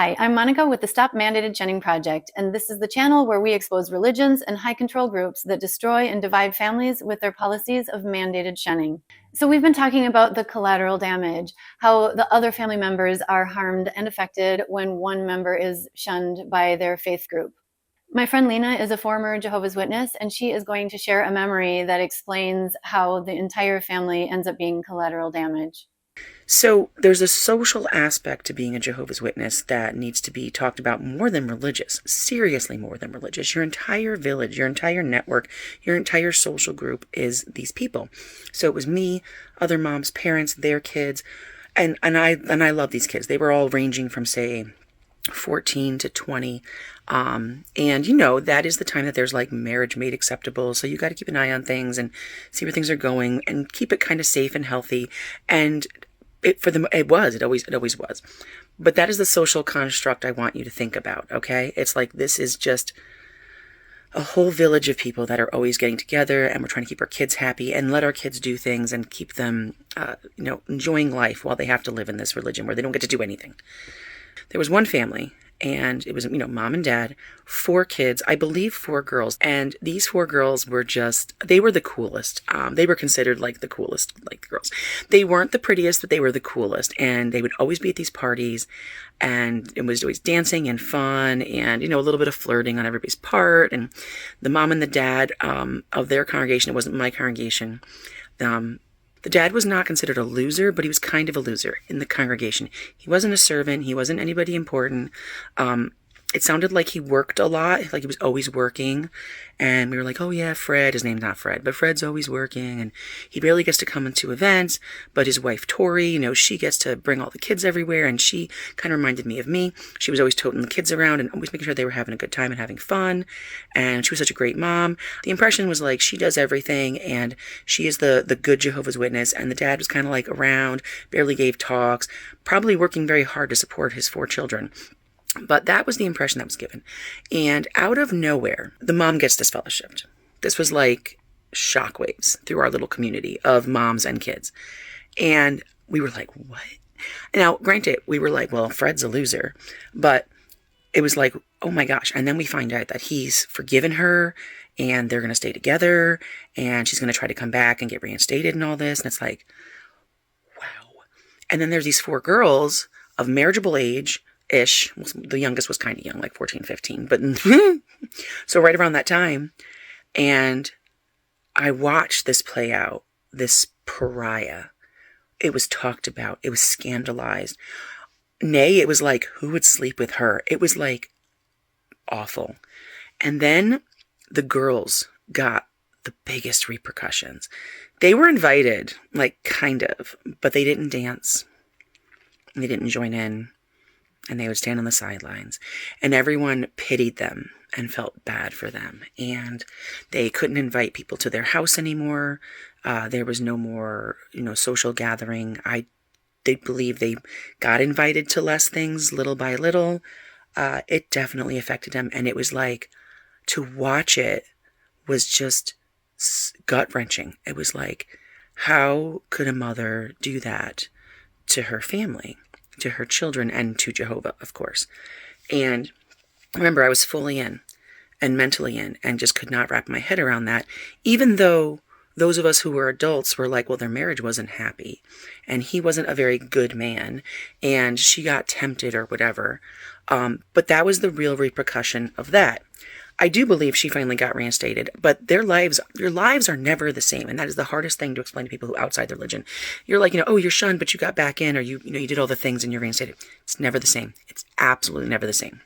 Hi, I'm Monica with the Stop Mandated Shunning Project, and this is the channel where we expose religions and high control groups that destroy and divide families with their policies of mandated shunning. So we've been talking about the collateral damage, how the other family members are harmed and affected when one member is shunned by their faith group. My friend Lina is a former Jehovah's Witness, and she is going to share a memory that explains how the entire family ends up being collateral damage. So there's a social aspect to being a Jehovah's Witness that needs to be talked about more than religious, seriously more than religious. Your entire village, your entire network, your entire social group is these people. So it was me, other moms, parents, their kids, and I love these kids. They were all ranging from, say, 14 to 20. And that is the time that there's like marriage made acceptable. So you got to keep an eye on things and see where things are going and keep it kind of safe and healthy. And it always was. But that is the social construct I want you to think about. Okay. It's like, this is just a whole village of people that are always getting together, and we're trying to keep our kids happy and let our kids do things and keep them, enjoying life while they have to live in this religion where they don't get to do anything. There was one family, and it was, mom and dad, 4 kids, I believe 4 girls. And these 4 girls were they were the coolest. They were considered like the coolest, like girls. They weren't the prettiest, but they were the coolest. And they would always be at these parties, and it was always dancing and fun and, a little bit of flirting on everybody's part. And the mom and the dad of their congregation, it wasn't my congregation, the dad was not considered a loser, but he was kind of a loser in the congregation. He wasn't a servant. He wasn't anybody important. It sounded like he worked a lot, like he was always working. And we were like, oh yeah, Fred. His name's not Fred, but Fred's always working. And he barely gets to come into events. But his wife, Tori, she gets to bring all the kids everywhere. And she kind of reminded me of me. She was always toting the kids around and always making sure they were having a good time and having fun. And she was such a great mom. The impression was like, she does everything. And she is the good Jehovah's Witness. And the dad was kind of like around, barely gave talks, probably working very hard to support his 4 children. But that was the impression that was given. And out of nowhere, the mom gets disfellowshipped. This was like shockwaves through our little community of moms and kids. And we were like, what? Now, granted, we were like, well, Fred's a loser. But it was like, oh my gosh. And then we find out that he's forgiven her and they're going to stay together and she's going to try to come back and get reinstated and all this. And it's like, wow. And then there's these 4 girls of marriageable age, ish. The youngest was kind of young, like 14, 15, but so right around that time. And I watched this play out, this pariah. It was talked about. It was scandalized. Nay, it was like, who would sleep with her? It was like awful. And then the girls got the biggest repercussions. They were invited, like kind of, but they didn't dance. They didn't join in. And they would stand on the sidelines, and everyone pitied them and felt bad for them. And they couldn't invite people to their house anymore. There was no more, social gathering. They believe they got invited to less things little by little. It definitely affected them. And it was like, to watch it was just gut-wrenching. It was like, how could a mother do that to her family? To her children and to Jehovah, of course. And remember, I was fully in and mentally in and just could not wrap my head around that, even though those of us who were adults were like, well, their marriage wasn't happy and he wasn't a very good man and she got tempted or whatever. But that was the real repercussion of that. I do believe she finally got reinstated, but your lives are never the same. And that is the hardest thing to explain to people who are outside the religion. You're like, oh, you're shunned, but you got back in, or you did all the things and you're reinstated. It's never the same. It's absolutely never the same.